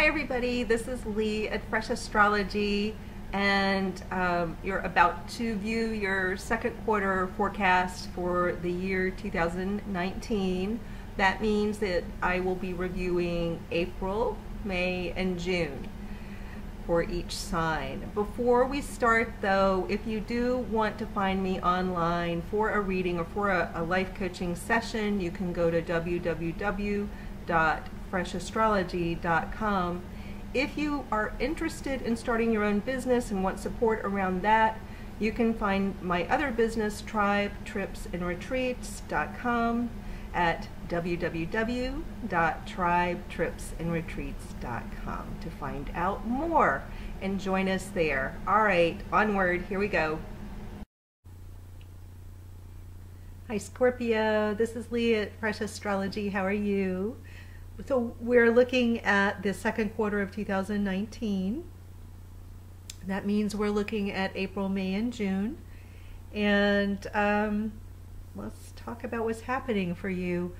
Hi everybody, this is Lee at Fresh Astrology, and you're about to view your second quarter forecast for the year 2019. That means that I will be reviewing April, May, and June for each sign. Before we start though, if you do want to find me online for a reading or for a life coaching session, you can go to www.freshastrology.com. If you are interested in starting your own business and want support around that, you can find my other business, tribetripsandretreats.com, at www.tribetripsandretreats.com to find out more and join us there. All right, onward, here we go. Hi Scorpio, this is Lee at Fresh Astrology. How are you? So we're looking at the second quarter of 2019. That means we're looking at April, May, and June. And let's talk about what's happening for you.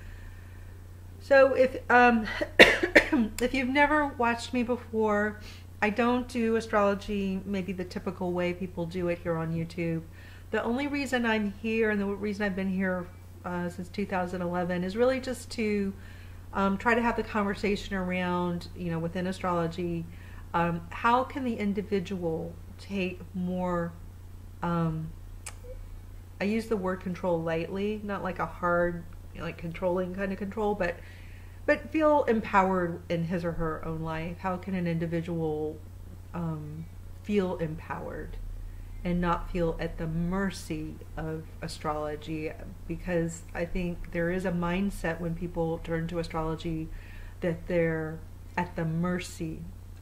So if if you've never watched me before, I don't do astrology maybe the typical way people do it here on YouTube. The only reason I'm here, and the reason I've been here since 2011, is really just to try to have the conversation around, within astrology, how can the individual take more, I use the word control lightly, not like a hard, like controlling kind of control, but feel empowered in his or her own life. How can an individual feel empowered and not feel at the mercy of astrology? Because I think there is a mindset when people turn to astrology that they're at the mercy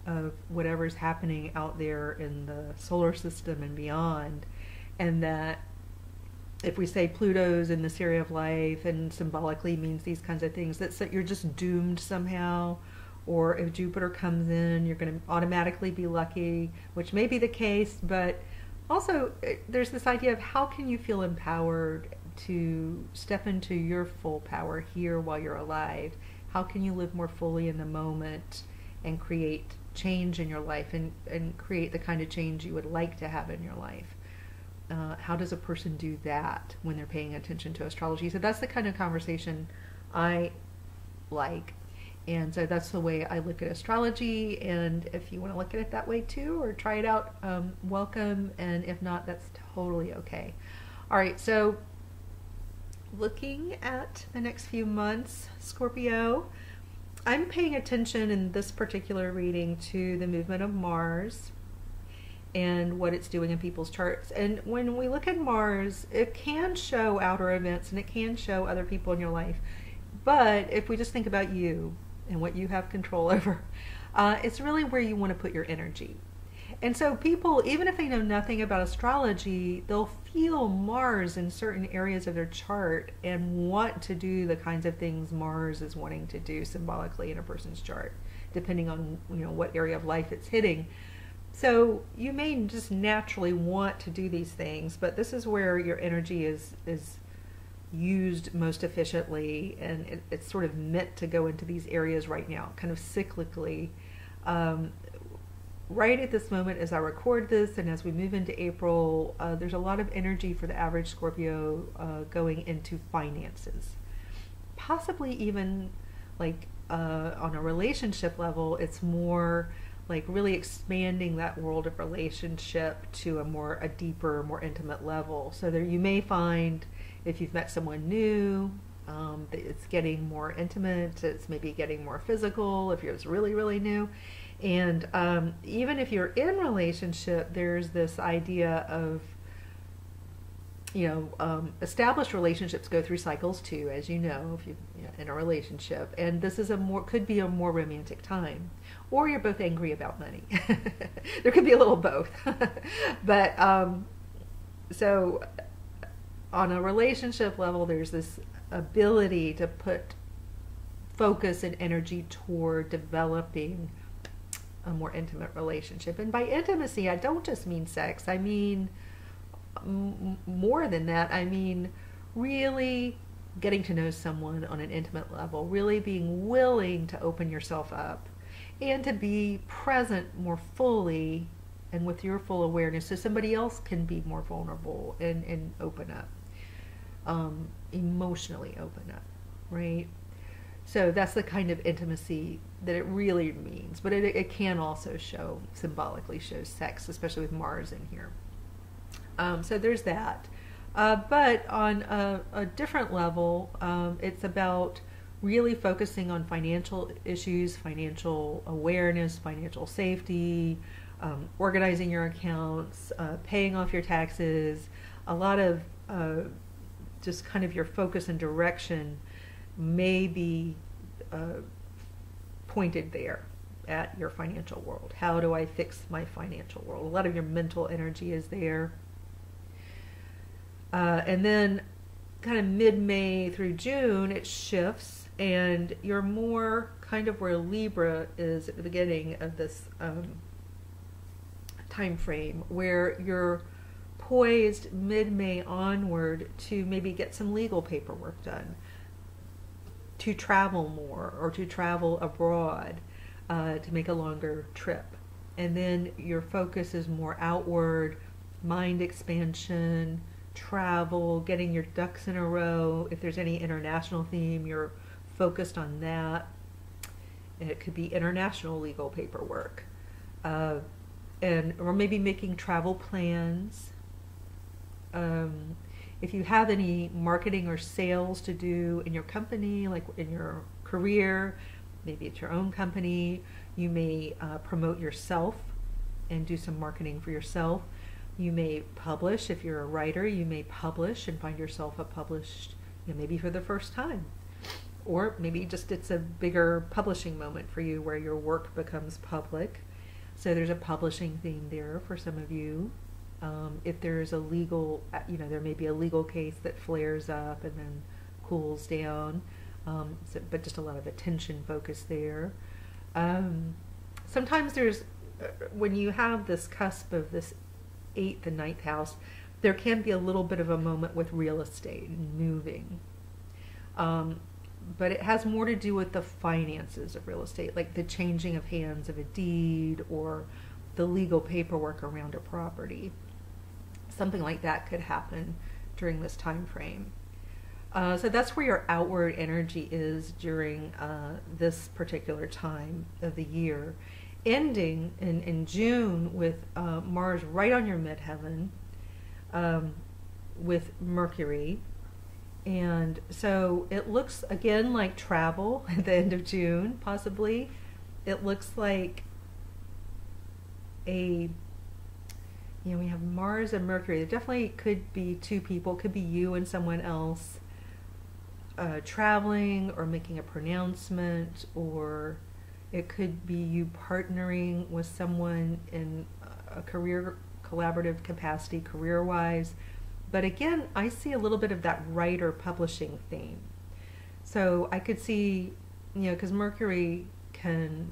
of whatever's happening out there in the solar system and beyond, and that if we say Pluto's in this area of life and symbolically means these kinds of things, that you're just doomed somehow. Or if Jupiter comes in, you're going to automatically be lucky, which may be the case, but also there's this idea of how can you feel empowered to step into your full power here while you're alive? How can you live more fully in the moment and create change in your life and create the kind of change you would like to have in your life? How does a person do that when they're paying attention to astrology? So that's the kind of conversation I like. And so that's the way I look at astrology. And if you want to look at it that way too, or try it out, welcome. And if not, that's totally okay. All right, so looking at the next few months, Scorpio, I'm paying attention in this particular reading to the movement of Mars and what it's doing in people's charts. And when we look at Mars, it can show outer events and it can show other people in your life. But if we just think about you and what you have control over, it's really where you want to put your energy. And so people, even if they know nothing about astrology, they'll feel Mars in certain areas of their chart and want to do the kinds of things Mars is wanting to do symbolically in a person's chart, depending on what area of life it's hitting. So you may just naturally want to do these things, but this is where your energy is used most efficiently, and it's sort of meant to go into these areas right now, kind of cyclically. Right at this moment as I record this and as we move into April, there's a lot of energy for the average Scorpio going into finances. Possibly even like on a relationship level, it's more like really expanding that world of relationship to a deeper, more intimate level. So there you may find, if you've met someone new, that it's getting more intimate, it's maybe getting more physical if it's really, really new. And even if you're in relationship, there's this idea of, established relationships go through cycles too, as you know, if you're in a relationship. And this is could be a more romantic time. Or you're both angry about money. There could be a little both. But so on a relationship level, there's this ability to put focus and energy toward developing a more intimate relationship. And by intimacy, I don't just mean sex. I mean more than that. I mean really getting to know someone on an intimate level, really being willing to open yourself up. and to be present more fully and with your full awareness so somebody else can be more vulnerable and open up, emotionally open up, right? So that's the kind of intimacy that it really means. But it can also show, symbolically shows sex, especially with Mars in here. So there's that. But on a different level, it's about really focusing on financial issues, financial awareness, financial safety, organizing your accounts, paying off your taxes. A lot of just kind of your focus and direction may be pointed there at your financial world. How do I fix my financial world? A lot of your mental energy is there. And then kind of mid-May through June, it shifts, and you're more kind of where Libra is at the beginning of this time frame, where you're poised mid-May onward to maybe get some legal paperwork done, to travel more, or to travel abroad, to make a longer trip. And then your focus is more outward, mind expansion, travel, getting your ducks in a row. If there's any international theme, you're focused on that. And it could be international legal paperwork. Or maybe making travel plans. If you have any marketing or sales to do in your company, like in your career, maybe it's your own company, you may promote yourself and do some marketing for yourself. You may publish. If you're a writer, you may publish and find yourself published, maybe for the first time. Or maybe just it's a bigger publishing moment for you where your work becomes public. So there's a publishing theme there for some of you. If there's a legal, there may be a legal case that flares up and then cools down, but just a lot of attention focus there. Sometimes there's, when you have this cusp of this 8th and 9th house, there can be a little bit of a moment with real estate and moving. But it has more to do with the finances of real estate, like the changing of hands of a deed or the legal paperwork around a property. Something like that could happen during this time frame. So that's where your outward energy is during this particular time of the year. Ending in June with Mars right on your midheaven, with Mercury. And so it looks again like travel at the end of June, possibly. It looks like we have Mars and Mercury. There definitely could be two people, could be you and someone else traveling or making a pronouncement, or it could be you partnering with someone in a career, collaborative capacity, career-wise. But again, I see a little bit of that writer publishing theme. So I could see, because Mercury can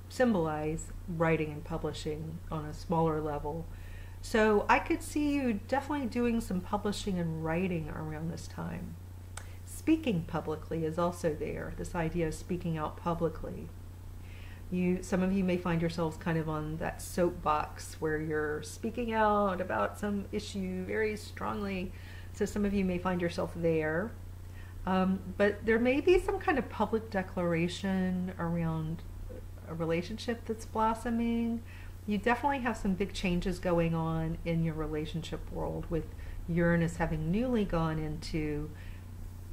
symbolize writing and publishing on a smaller level. So I could see you definitely doing some publishing and writing around this time. Speaking publicly is also there, this idea of speaking out publicly. Some of you may find yourselves kind of on that soapbox where you're speaking out about some issue very strongly. So some of you may find yourself there. But there may be some kind of public declaration around a relationship that's blossoming. You definitely have some big changes going on in your relationship world, with Uranus having newly gone into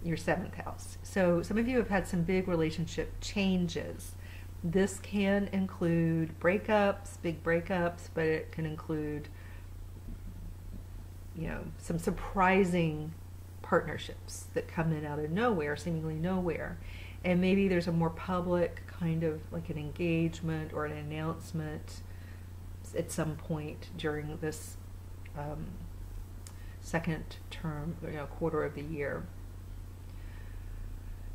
your 7th house. So some of you have had some big relationship changes. This can include breakups, big breakups, but it can include, some surprising partnerships that come in out of nowhere, seemingly nowhere. And maybe there's a more public kind of like an engagement or an announcement at some point during this second term, quarter of the year.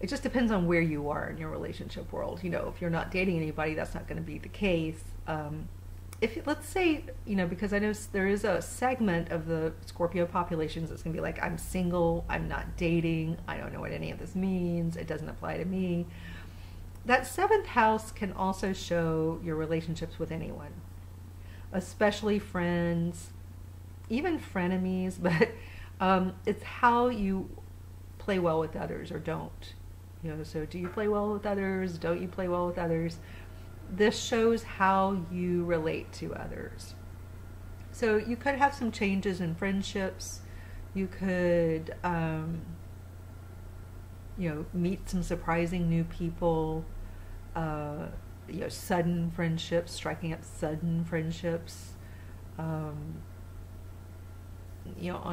It just depends on where you are in your relationship world. If you're not dating anybody, that's not going to be the case. Let's say, because I know there is a segment of the Scorpio populations that's going to be like, I'm single, I'm not dating, I don't know what any of this means, it doesn't apply to me. That seventh house can also show your relationships with anyone, especially friends, even frenemies, but it's how you play well with others or don't. So do you play well with others? Don't you play well with others? This shows how you relate to others. So you could have some changes in friendships. You could, meet some surprising new people. Sudden friendships, striking up sudden friendships. On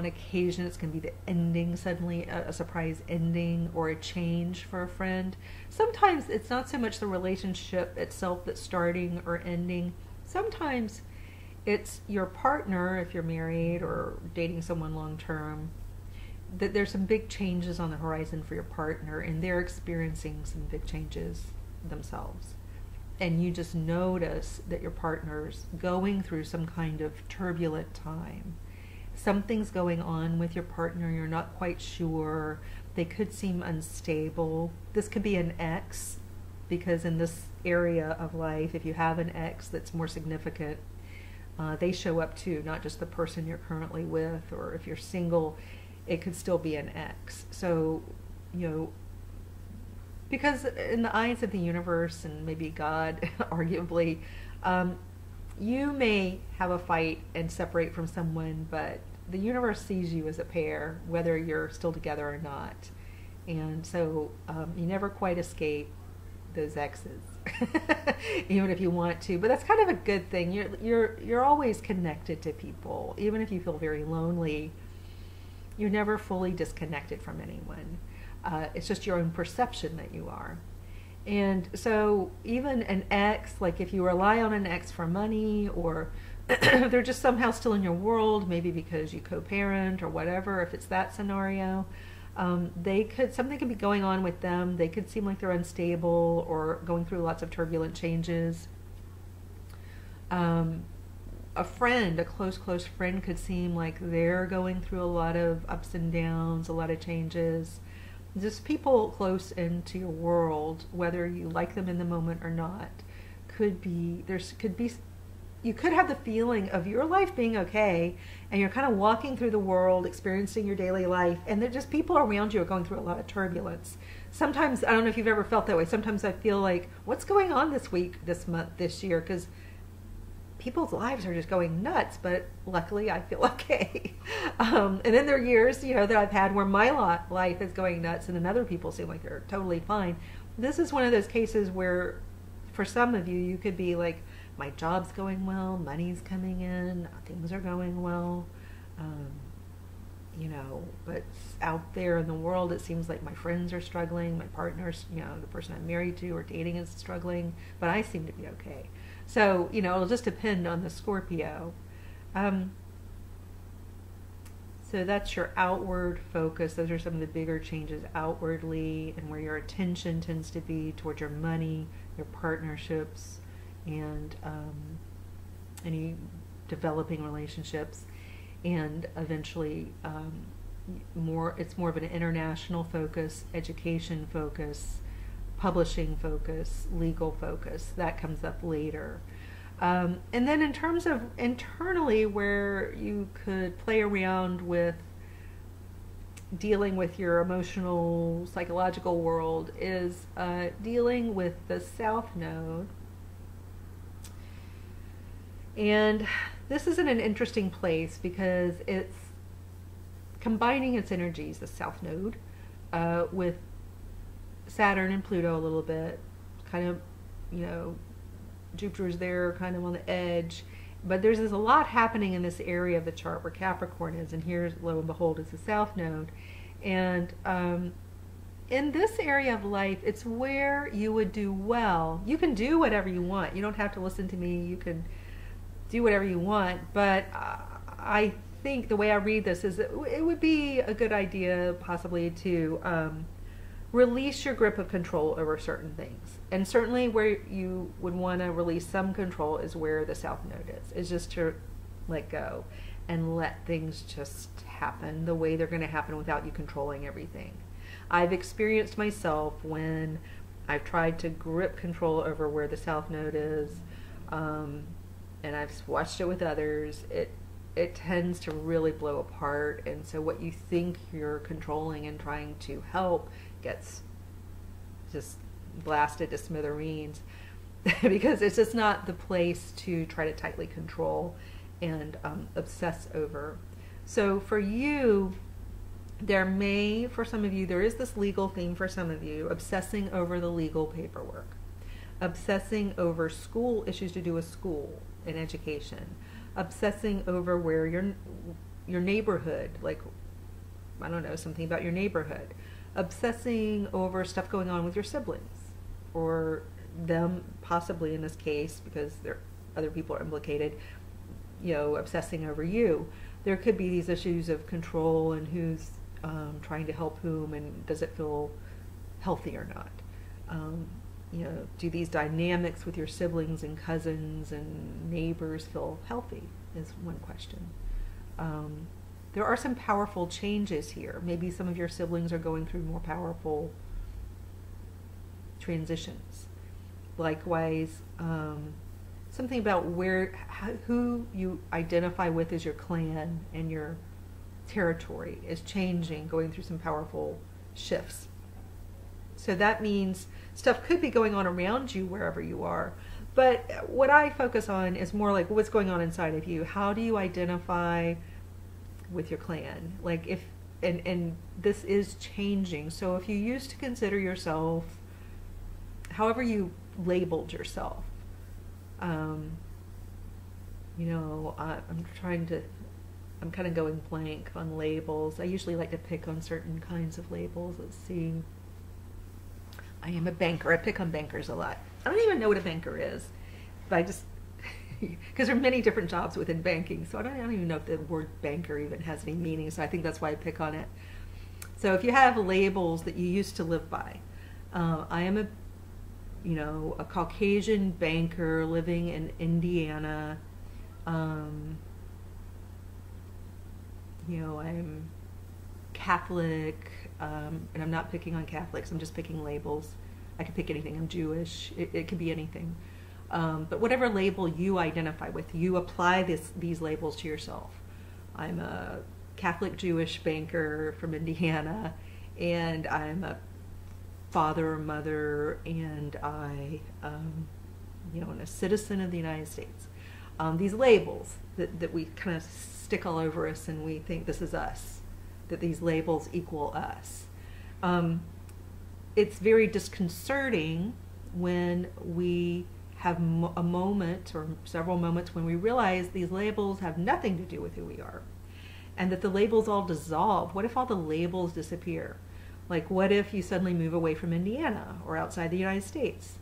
occasion it's going to be the ending, suddenly a surprise ending or a change for a friend. Sometimes it's not so much the relationship itself that's starting or ending. Sometimes it's your partner, if you're married or dating someone long term, that there's some big changes on the horizon for your partner and they're experiencing some big changes themselves. And you just notice that your partner's going through some kind of turbulent time. Something's going on with your partner, you're not quite sure. They could seem unstable. This could be an ex, because in this area of life, if you have an ex that's more significant, they show up too, not just the person you're currently with, or if you're single, it could still be an ex. So, because in the eyes of the universe and maybe God, arguably, you may have a fight and separate from someone, but the universe sees you as a pair, whether you're still together or not. And so you never quite escape those exes, even if you want to. But that's kind of a good thing. You're always connected to people, even if you feel very lonely. You're never fully disconnected from anyone. It's just your own perception that you are. And so even an ex, like if you rely on an ex for money, or they're just somehow still in your world, maybe because you co-parent or whatever, if it's that scenario, something could be going on with them. They could seem like they're unstable or going through lots of turbulent changes. A friend, a close friend, could seem like they're going through a lot of ups and downs, a lot of changes. Just people close into your world, whether you like them in the moment or not, you could have the feeling of your life being okay, and you're kind of walking through the world, experiencing your daily life, and they're just people around you are going through a lot of turbulence. Sometimes, I don't know if you've ever felt that way, sometimes I feel like, what's going on this week, this month, this year? Because people's lives are just going nuts, but luckily I feel okay. And then there are years, that I've had where my life is going nuts and then other people seem like they're totally fine. This is one of those cases where for some of you, you could be like, my job's going well, money's coming in, things are going well, but out there in the world, it seems like my friends are struggling, my partner's, the person I'm married to or dating is struggling, but I seem to be okay. So, it'll just depend on the Scorpio. So that's your outward focus. Those are some of the bigger changes outwardly, and where your attention tends to be towards your money, your partnerships, and any developing relationships. And eventually, it's more of an international focus, education focus, publishing focus, legal focus. That comes up later. And then in terms of internally, where you could play around with dealing with your emotional, psychological world, is dealing with the South Node. And this is in an interesting place because it's combining its energies, the South Node, with Saturn and Pluto a little bit, kind of, Jupiter's there kind of on the edge, but there's a lot happening in this area of the chart where Capricorn is, and here's, lo and behold, is the South Node. And in this area of life, it's where you would do well. You can do whatever you want. You don't have to listen to me. You can do whatever you want, but I think the way I read this is that it would be a good idea possibly to release your grip of control over certain things. And certainly where you would want to release some control is where the South Node is just to let go and let things just happen the way they're going to happen without you controlling everything. I've experienced myself when I've tried to grip control over where the South Node is, and I've watched it with others. It tends to really blow apart, and so what you think you're controlling and trying to help gets just blasted to smithereens because it's just not the place to try to tightly control and obsess over. So for you, for some of you, there is this legal theme for some of you, obsessing over the legal paperwork, obsessing over school issues to do with school and education, obsessing over where your neighborhood, like, I don't know, something about your neighborhood, obsessing over stuff going on with your siblings, or them possibly in this case, because other people are implicated, obsessing over you. There could be these issues of control and who's trying to help whom, and does it feel healthy or not. Do these dynamics with your siblings and cousins and neighbors feel healthy is one question. There are some powerful changes here. Maybe some of your siblings are going through more powerful transitions. Likewise, something about who you identify with as your clan and your territory is changing, going through some powerful shifts. So that means stuff could be going on around you wherever you are. But what I focus on is more like what's going on inside of you. How do you identify with your clan? Like and this is changing. So if you used to consider yourself, however you labeled yourself, I'm kind of going blank on labels. I usually like to pick on certain kinds of labels. Let's see. I am a banker. I pick on bankers a lot. I don't even know what a banker is, but I just, because there are many different jobs within banking, so I don't even know if the word banker even has any meaning, so I think that's why I pick on it. So if you have labels that you used to live by, I am a Caucasian banker living in Indiana. I'm Catholic, and I'm not picking on Catholics, I'm just picking labels. I could pick anything. I'm Jewish. It could be anything. But whatever label you identify with, you apply these labels to yourself. I'm a Catholic Jewish banker from Indiana, and I'm a father or mother, and I am a citizen of the United States. These labels that we kind of stick all over us, and we think this is us, that these labels equal us. It's very disconcerting when we have a moment or several moments when we realize these labels have nothing to do with who we are, and that the labels all dissolve. What if all the labels disappear? Like, what if you suddenly move away from Indiana or outside the United States?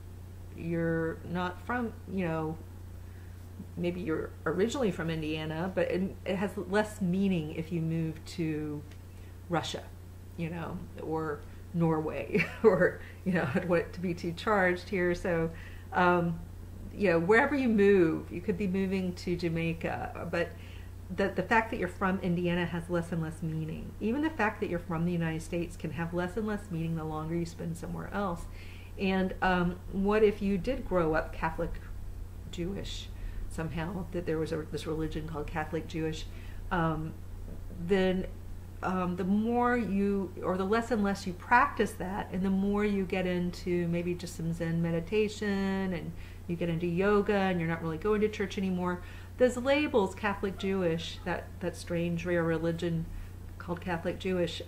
You're not from, maybe you're originally from Indiana, but it has less meaning if you move to Russia, or Norway, or, I don't want it to be too charged here. So, wherever you move, you could be moving to Jamaica, but the fact that you're from Indiana has less and less meaning. Even the fact that you're from the United States can have less and less meaning the longer you spend somewhere else. And what if you did grow up Catholic Jewish somehow, that there was this religion called Catholic Jewish, then the more the less and less you practice that, and the more you get into maybe just some Zen meditation, and you get into yoga, and you're not really going to church anymore, those labels, Catholic Jewish, that strange rare religion called Catholic Jewish,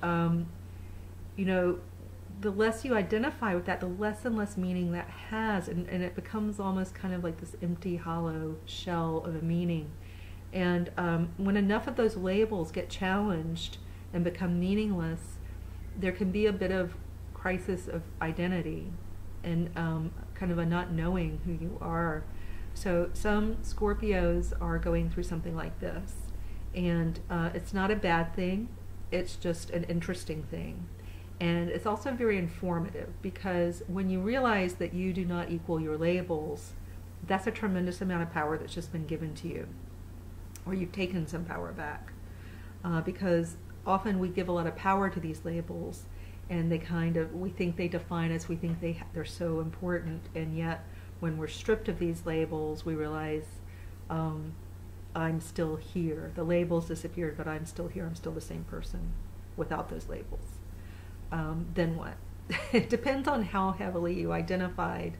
the less you identify with that, the less and less meaning that has, and it becomes almost kind of like this empty, hollow shell of a meaning. And when enough of those labels get challenged and become meaningless, there can be a bit of crisis of identity and kind of a not knowing who you are. So some Scorpios are going through something like this, and it's not a bad thing, it's just an interesting thing. And it's also very informative, because when you realize that you do not equal your labels, that's a tremendous amount of power that's just been given to you, or you've taken some power back. Because often we give a lot of power to these labels, and they kind of, we think they define us, we think they're so important, and yet when we're stripped of these labels, we realize I'm still here. The labels disappeared, but I'm still here. I'm still the same person without those labels. Then what? It depends on how heavily you identified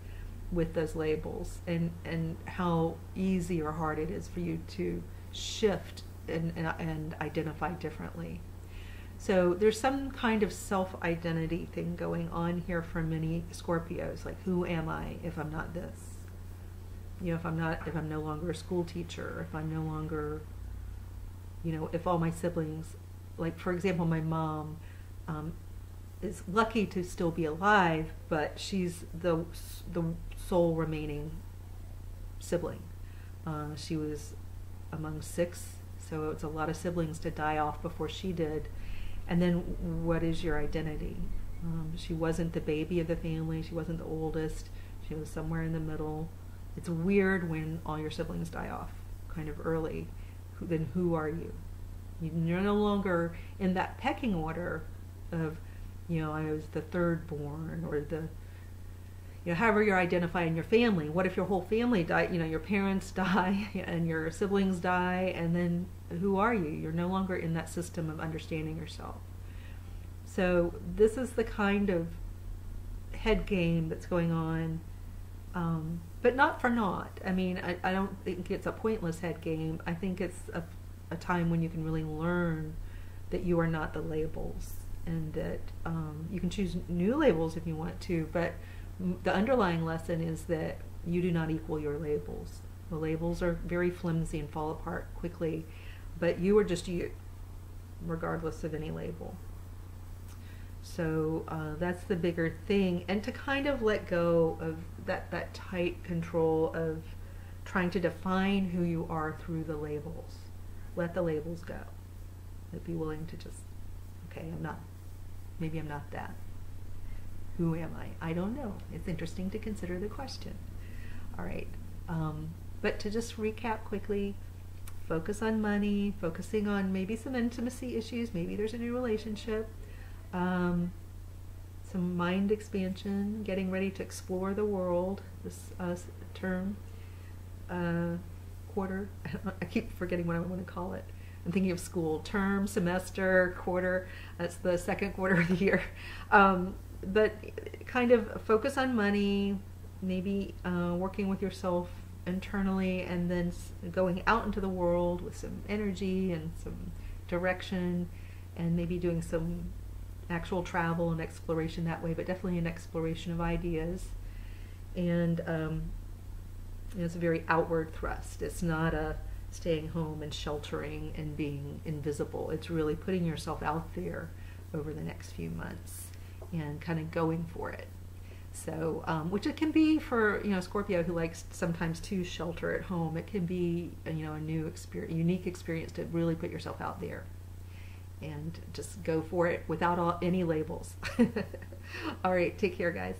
with those labels, and how easy or hard it is for you to shift and identify differently. So there's some kind of self-identity thing going on here for many Scorpios, like, who am I if I'm not this? You know, if I'm no longer a school teacher, if I'm no longer, you know, if all my siblings, like, for example, my mom is lucky to still be alive, but she's the sole remaining sibling. She was among 6, so it's a lot of siblings to die off before she did. And then what is your identity? She wasn't the baby of the family. She wasn't the oldest. She was somewhere in the middle. It's weird when all your siblings die off kind of early. Then who are you? You're no longer in that pecking order of, you know, I was the third born, or the, you know, however you're identifying your family. What if your whole family die? You know, your parents die and your siblings die, and then who are you? You're no longer in that system of understanding yourself. So this is the kind of head game that's going on, but not for naught. I mean, I don't think it's a pointless head game. I think it's a time when you can really learn that you are not the labels, and that you can choose new labels if you want to, but the underlying lesson is that you do not equal your labels. The labels are very flimsy and fall apart quickly, but you are just you, regardless of any label. So that's the bigger thing, and to kind of let go of that tight control of trying to define who you are through the labels. Let the labels go. But be willing to just, okay, maybe I'm not that. Who am I? I don't know. It's interesting to consider the question. All right. But to just recap quickly, focus on money, focusing on maybe some intimacy issues, maybe there's a new relationship, some mind expansion, getting ready to explore the world this term, quarter. I keep forgetting what I want to call it. I'm thinking of school, term, semester, quarter. That's the second quarter of the year. But kind of focus on money, maybe working with yourself internally, and then going out into the world with some energy and some direction, and maybe doing some actual travel and exploration that way, but definitely an exploration of ideas. And it's a very outward thrust. It's not a staying home and sheltering and being invisible. It's really putting yourself out there over the next few months and kind of going for it. So, which it can be for, you know, Scorpio who likes sometimes to shelter at home. It can be, you know, a new experience, unique experience to really put yourself out there and just go for it without any labels. All right, take care, guys.